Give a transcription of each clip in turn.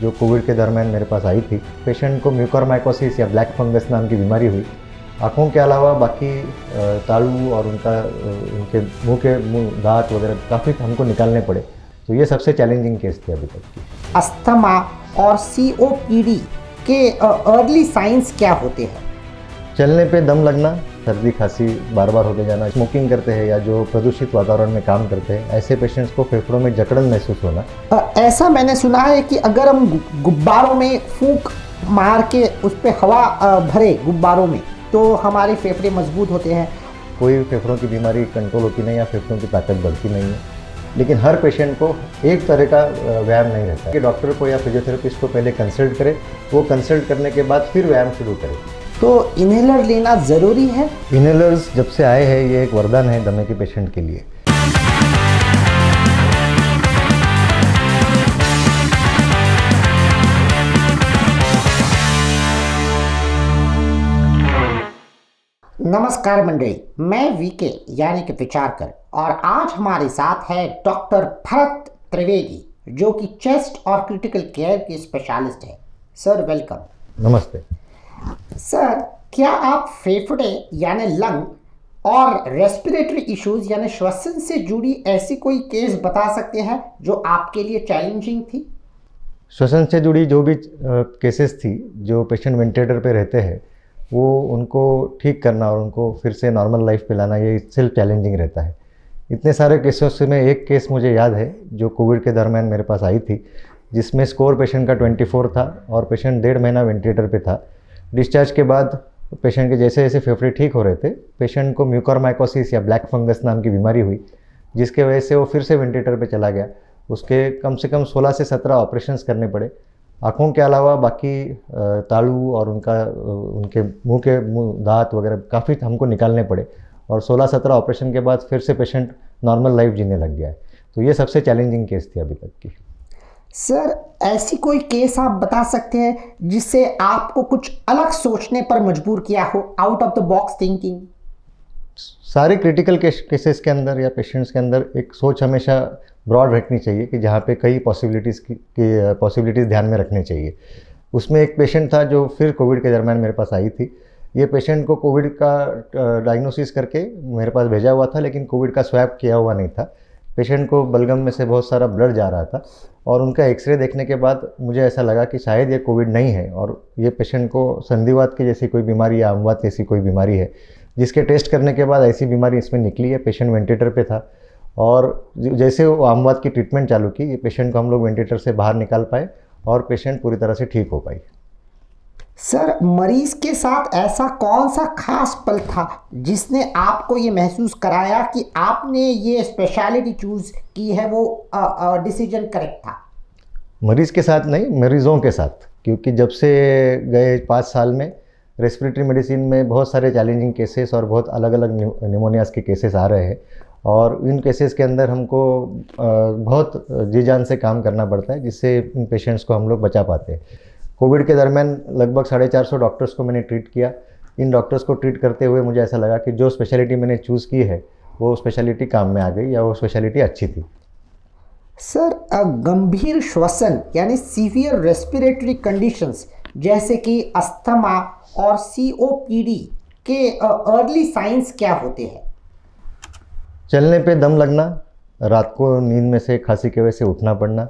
जो कोविड के दरमियान मेरे पास आई थी। पेशेंट को म्यूकोरमाइकोसिस या ब्लैक फंगस नाम की बीमारी हुई। आँखों के अलावा बाकी तालू और उनके मुंह दांत वगैरह काफ़ी हमको निकालने पड़े। तो ये सबसे चैलेंजिंग केस थी अभी तक की। अस्थमा और COPD के अर्ली साइंस क्या होते हैं? चलने पे दम लगना, सर्दी खांसी बार बार होते जाना, स्मोकिंग करते हैं या जो प्रदूषित वातावरण में काम करते हैं, ऐसे पेशेंट्स को फेफड़ों में जकड़न महसूस होना। ऐसा मैंने सुना है कि अगर हम गुब्बारों में फूंक मार के उस पर हवा भरे गुब्बारों में तो हमारे फेफड़े मजबूत होते हैं। कोई फेफड़ों की बीमारी कंट्रोल होती नहीं या फेफड़ों की ताकत बढ़ती नहीं है, लेकिन हर पेशेंट को एक तरह का व्यायाम नहीं रहता है कि डॉक्टर को या फिजियोथेरेपिस्ट को पहले कंसल्ट करें, वो कंसल्ट करने के बाद फिर व्यायाम शुरू करें। तो इनहेलर लेना ज़रूरी है? इनहेलर्स जब से आए हैं ये एक वरदान है दमे के पेशेंट के लिए। नमस्कार मंडली, मैं वीके यानी कि विचारकर, और आज हमारे साथ है डॉक्टर भरत त्रिवेदी जो कि चेस्ट और क्रिटिकल केयर के स्पेशलिस्ट हैं। Sir welcome. नमस्ते सर, क्या आप फेफड़े यानी लंग और रेस्पिरेटरी इश्यूज यानी श्वसन से जुड़ी ऐसी कोई केस बता सकते हैं जो आपके लिए चैलेंजिंग थी? श्वसन से जुड़ी जो भी केसेस थी, जो पेशेंट वेंटिलेटर पे रहते हैं, वो उनको ठीक करना और उनको फिर से नॉर्मल लाइफ पे लाना, ये सेल्फ चैलेंजिंग रहता है। इतने सारे केसों से में एक केस मुझे याद है जो कोविड के दरमियान मेरे पास आई थी, जिसमें स्कोर पेशेंट का 24 था और पेशेंट 1.5 महीना वेंटिलेटर पे था। डिस्चार्ज के बाद पेशेंट के जैसे जैसे फेफड़े ठीक हो रहे थे, पेशेंट को म्यूकोरमाइकोसिस या ब्लैक फंगस नाम की बीमारी हुई, जिसके वजह से वो फिर से वेंटिलेटर पे चला गया। उसके कम से कम 16 से 17 ऑपरेशंस करने पड़े। आँखों के अलावा बाकी तालू और उनके मुंह दांत वगैरह काफ़ी हमको निकालने पड़े और 16-17 ऑपरेशन के बाद फिर से पेशेंट नॉर्मल लाइफ जीने लग गया है। तो ये सबसे चैलेंजिंग केस थी अभी तक की। सर, ऐसी कोई केस आप बता सकते हैं जिससे आपको कुछ अलग सोचने पर मजबूर किया हो, out of the box thinking? सारे क्रिटिकल केसेस के अंदर या पेशेंट्स के अंदर एक सोच हमेशा ब्रॉड रखनी चाहिए कि जहाँ पे कई पॉसिबिलिटीज़ ध्यान में रखनी चाहिए। उसमें एक पेशेंट था जो फिर कोविड के दरमियान मेरे पास आई थी। ये पेशेंट को कोविड का डायग्नोसिस करके मेरे पास भेजा हुआ था, लेकिन कोविड का स्वैब किया हुआ नहीं था। पेशेंट को बलगम में से बहुत सारा ब्लड जा रहा था और उनका एक्सरे देखने के बाद मुझे ऐसा लगा कि शायद ये कोविड नहीं है और ये पेशेंट को संधिवात की जैसी कोई बीमारी या अमवात जैसी कोई बीमारी है, जिसके टेस्ट करने के बाद ऐसी बीमारी इसमें निकली है। पेशेंट वेंटिलेटर पे था और जैसे वो अमवात की ट्रीटमेंट चालू की, ये पेशेंट को हम लोग वेंटिलेटर से बाहर निकाल पाए और पेशेंट पूरी तरह से ठीक हो पाई। सर, मरीज के साथ ऐसा कौन सा खास पल था जिसने आपको ये महसूस कराया कि आपने ये स्पेशलिटी चूज की है, वो डिसीजन करेक्ट था? मरीज़ के साथ नहीं, मरीज़ों के साथ, क्योंकि जब से गए 5 साल में रेस्पिरेटरी मेडिसिन में बहुत सारे चैलेंजिंग केसेस और बहुत अलग अलग निमोनियाज़ के केसेस आ रहे हैं और इन केसेस के अंदर हमको बहुत जी जान से काम करना पड़ता है, जिससे इन पेशेंट्स को हम लोग बचा पाते हैं। कोविड के दरमियान लगभग 450 डॉक्टर्स को मैंने ट्रीट किया। इन डॉक्टर्स को ट्रीट करते हुए मुझे ऐसा लगा कि जो स्पेशलिटी मैंने चूज़ की है वो स्पेशलिटी काम में आ गई या वो स्पेशलिटी अच्छी थी। सर, गंभीर श्वसन यानी सीवियर रेस्पिरेटरी कंडीशंस जैसे कि अस्थमा और COPD के अर्ली साइंस क्या होते हैं? चलने पे दम लगना, रात को नींद में से खांसी की वजह से उठना पड़ना,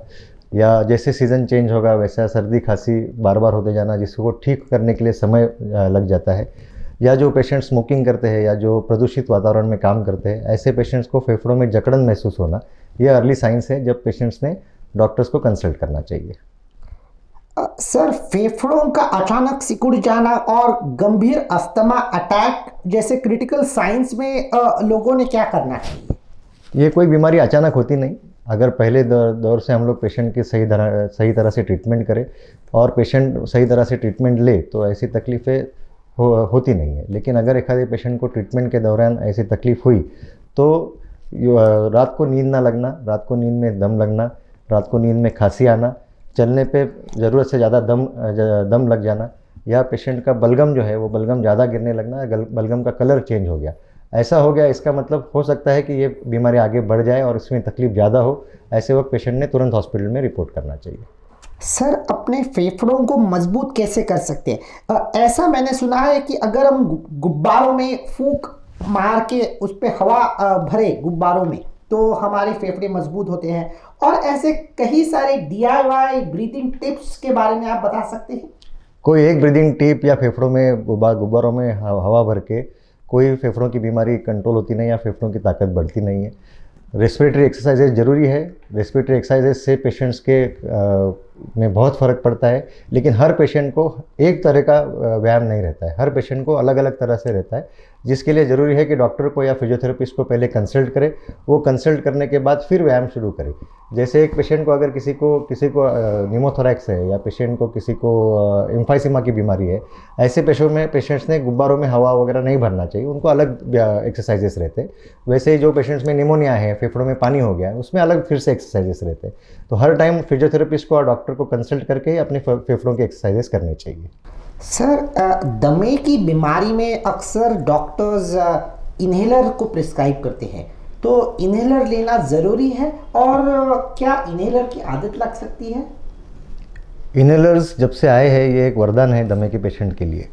या जैसे सीज़न चेंज होगा वैसा सर्दी खांसी बार बार होते जाना, जिसको ठीक करने के लिए समय लग जाता है, या जो पेशेंट स्मोकिंग करते हैं या जो प्रदूषित वातावरण में काम करते हैं, ऐसे पेशेंट्स को फेफड़ों में जकड़न महसूस होना, ये अर्ली साइंस है जब पेशेंट्स ने डॉक्टर्स को कंसल्ट करना चाहिए। सर, फेफड़ों का अचानक सिकुड़ जाना और गंभीर अस्थमा अटैक जैसे क्रिटिकल साइंस में लोगों ने क्या करना चाहिए? ये कोई बीमारी अचानक होती नहीं। अगर पहले दौर से हम लोग पेशेंट की सही तरह से ट्रीटमेंट करें और पेशेंट सही तरह से ट्रीटमेंट ले तो ऐसी तकलीफ़ें होती नहीं है। लेकिन अगर एक आधे पेशेंट को ट्रीटमेंट के दौरान ऐसी तकलीफ़ हुई तो रात को नींद ना लगना, रात को नींद में दम लगना, रात को नींद में खांसी आना, चलने पे ज़रूरत से ज़्यादा दम लग जाना, या पेशेंट का बलगम जो है वो बलगम ज़्यादा गिरने लगना, बलगम का कलर चेंज हो गया, ऐसा हो गया, इसका मतलब हो सकता है कि ये बीमारी आगे बढ़ जाए और इसमें तकलीफ ज़्यादा हो। ऐसे वक्त पेशेंट ने तुरंत हॉस्पिटल में रिपोर्ट करना चाहिए। सर अपने फेफड़ों को मजबूत कैसे कर सकते हैं? ऐसा मैंने सुना है कि अगर हम गुब्बारों में फूंक मार के उस पर हवा भरे गुब्बारों में, तो हमारे फेफड़े मजबूत होते हैं। और ऐसे कई सारे DIY ब्रीथिंग टिप्स के बारे में आप बता सकते हैं? कोई एक ब्रीदिंग टिप या फेफड़ों में गुब्बारों में हवा भर के कोई फेफड़ों की बीमारी कंट्रोल होती नहीं या फेफड़ों की ताकत बढ़ती नहीं है। रेस्पिरेटरी एक्सरसाइजेज ज़रूरी है। रेस्पिरेटरी एक्सरसाइजेज से पेशेंट्स के में बहुत फ़र्क पड़ता है, लेकिन हर पेशेंट को एक तरह का व्यायाम नहीं रहता है, हर पेशेंट को अलग अलग तरह से रहता है, जिसके लिए ज़रूरी है कि डॉक्टर को या फिजियोथेरेपिस्ट को पहले कंसल्ट करें। वो कंसल्ट करने के बाद फिर व्यायाम शुरू करें। जैसे एक पेशेंट को अगर किसी को निमोथोरैक्स है या पेशेंट को किसी को एम्फाइसीमा की बीमारी है, ऐसे पेशेंट्स ने गुब्बारों में हवा वगैरह नहीं भरना चाहिए, उनको अलग एक्सरसाइजेस रहते हैं। वैसे ही जो पेशेंट्स में निमोनिया है, फेफड़ों में पानी हो गया है, उसमें अलग फिर से एक्सरसाइजेस रहते हैं। तो हर टाइम फिजियोथेरेपिस्ट को और डॉक्टर को कंसल्ट करके ही अपने फेफड़ों की एक्सरसाइजेस करनी चाहिए। सर दमे की बीमारी में अक्सर डॉक्टर्स इन्हेलर को प्रिस्क्राइब करते हैं, तो इन्हेलर लेना ज़रूरी है और क्या इन्हेलर की आदत लग सकती है? इन्हेलर्स जब से आए हैं ये एक वरदान है दमे के पेशेंट के लिए।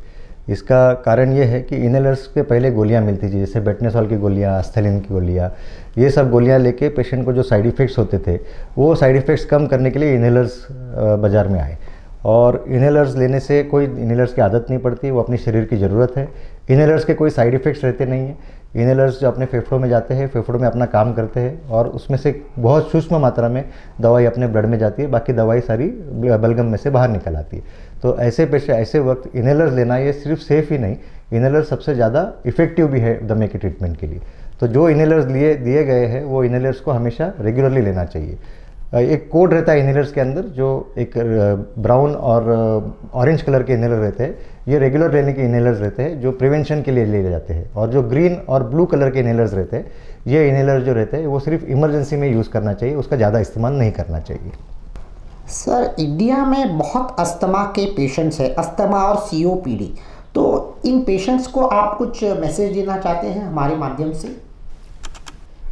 इसका कारण ये है कि इन्हेलर्स के पहले गोलियां मिलती थी, जैसे बेटनेसॉल की गोलियां, आस्थेलिन की गोलियां, ये सब गोलियां लेके पेशेंट को जो साइड इफ़ेक्ट्स होते थे वो साइड इफ़ेक्ट्स कम करने के लिए इन्हेलर्स बाज़ार में आए। और इन्हेलर्स लेने से कोई इन्हेलर्स की आदत नहीं पड़ती, वो अपनी शरीर की ज़रूरत है। इन्हेलर्स के कोई साइड इफ़ेक्ट्स रहते नहीं हैं। इन्हेलर्स जो अपने फेफड़ों में जाते हैं, फेफड़ों में अपना काम करते हैं और उसमें से बहुत सूक्ष्म मात्रा में दवाई अपने ब्लड में जाती है, बाकी दवाई सारी बलगम में से बाहर निकल आती है। तो ऐसे वक्त इन्हेलर्स लेना ये सिर्फ सेफ़ ही नहीं, इन्हेलर सबसे ज़्यादा इफ़ेक्टिव भी है दमे के ट्रीटमेंट के लिए। तो जो इन्हेलर्स दिए गए हैं वो इन्हेलर्स को हमेशा रेगुलरली लेना चाहिए। एक कोड रहता है इन्हेलर्स के अंदर, जो एक ब्राउन और ऑरेंज कलर के इन्हेलर रहते हैं, ये रेगुलर लेने के इन्हेलर्स रहते हैं जो प्रिवेंशन के लिए ले जाते हैं। और जो ग्रीन और ब्लू कलर के इन्हेलर्स रहते हैं, ये इन्हेलर जो रहते हैं वो सिर्फ इमरजेंसी में यूज़ करना चाहिए, उसका ज़्यादा इस्तेमाल नहीं करना चाहिए। सर इंडिया में बहुत अस्थमा के पेशेंट्स हैं, अस्थमा और COPD, तो इन पेशेंट्स को आप कुछ मैसेज देना चाहते हैं हमारे माध्यम से?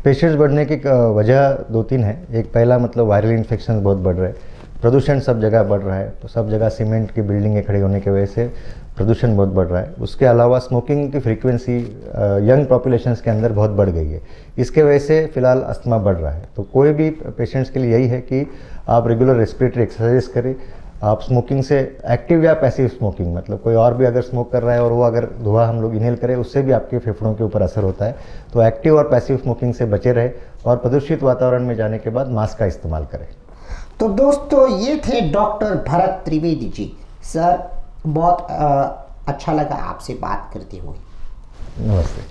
पेशेंट्स बढ़ने की वजह 2-3 है। एक पहला मतलब वायरल इन्फेक्शन बहुत बढ़ रहे हैं, प्रदूषण सब जगह बढ़ रहा है, तो सब जगह सीमेंट की बिल्डिंगें खड़ी होने की वजह से प्रदूषण बहुत बढ़ रहा है। उसके अलावा स्मोकिंग की फ्रीक्वेंसी यंग पॉपुलेशंस के अंदर बहुत बढ़ गई है, इसके वजह से फ़िलहाल अस्थमा बढ़ रहा है। तो कोई भी पेशेंट्स के लिए यही है कि आप रेगुलर रेस्पिरेटरी एक्सरसाइज करें। आप स्मोकिंग से एक्टिव या पैसिव स्मोकिंग, मतलब कोई और भी अगर स्मोक कर रहा है और वो अगर धुआं हम लोग इनहेल करें, उससे भी आपके फेफड़ों के ऊपर असर होता है। तो एक्टिव और पैसिव स्मोकिंग से बचे रहे और प्रदूषित वातावरण में जाने के बाद मास्क का इस्तेमाल करें। तो दोस्तों ये थे डॉक्टर भरत त्रिवेदी जी। सर बहुत अच्छा लगा आपसे बात करते हुए। नमस्ते।